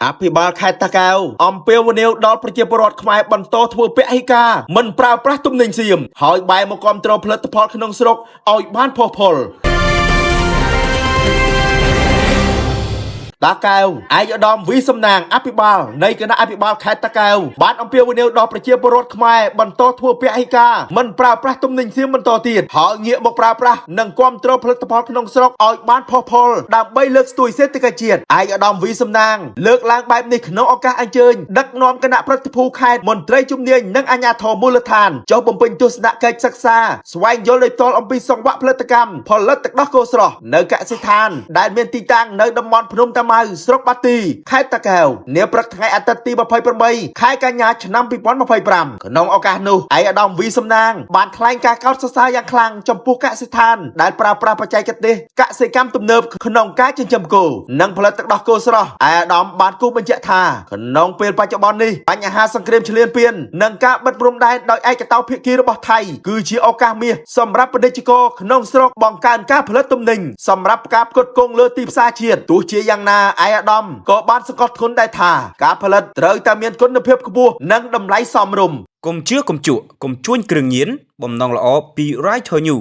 អភិបាលខេត្តតាកែវអំពាវនាវដល់ប្រជាពលរដ្ឋខ្មែរបន្តធ្វើពហិការមិនប្រើប្រាស់ទំនិញសៀមហើយបែរមកគាំទ្រផលិតផលក្នុងស្រុកឲ្យបានផុសផុលតាកែវឯកឧត្តមវីសំណាងអភិបាលនៃគណៈអភិបាលខេត្តតាកែវបានអំពាវនាវដល់ប្រជាពលរដ្ឋខ្មែរបន្តធ្វើពហិការមិនប្រើប្រាស់ទំនិញសៀមបន្តទៀតហើយងាកមកប្រើប្រាស់និងគាំទ្រផលិតផលក្នុងស្រុកឲ្យបានផុសផុលដើម្បីលើកស្ទួយសេដ្ឋកិច្ចជាតិឯកឧត្តមវីសំណាងលើកឡើងបែបនេះក្នុងឱកាសអញ្ជើញដឹកនាំគណៈប្រតិភូខេត្តមន្ត្រីជំនាញនិងអាជ្ញាធរមូលដ្ឋានចុះបំពេញទស្សនកិច្ចសិក្សាស្វែងយល់ដោយផ្ទាល់អំពីសង្វាក់ផលិតកម្មផលិតទឹកដោះគោស្រស់នៅកសិដ្ឋានដែលមានទីតាំងនៅតំបន់ភ្នំតាម៉ៅស្រុកបាទីខេត្តតាកែវនាព្រឹកថ្ងៃអាទិត្យទី28ខែកញ្ញាឆ្នាំ2025ក្នុងឱកាសនោះឯកឧត្តមវីសំណាងបានថ្លែងការកោតសរសើរយ៉ាងខ្លាំងចំពោះកសិដ្ឋានដែលប្រើប្រាស់បច្ចេកទេសកសិកម្មទំនើបក្នុងការចិញ្ចឹមគោនិងផលិតទឹកដោះគោស្រស់ឯកឧត្តមបានគូបញ្ជាក់ថាក្នុងពេលបច្ចុប្បន្ននេះបញ្ហាសង្គ្រាមឈ្លានពាននិងការបិទព្រំដែនដោយឯកតោភាគីរបស់ថៃគឺជាឱកាសមាសសម្រាប់ពាណិជ្ជករក្នុងស្រុកបង្កើនការផលិតទំនិញសម្រាប់ការផ្គត់ផ្គង់លើទីផ្សារជាតិទោះជាយ៉ាងណាឯកឧត្តមក៏បានសង្កត់ធ្ងន់ដែរថាការផលិតត្រូវតែមានគុណភាពខ្ពស់និងតម្លៃសមរម្យ កុំជឿកុំជក់កុំជួញគ្រឿងញៀនបំណងល្អពី Right to You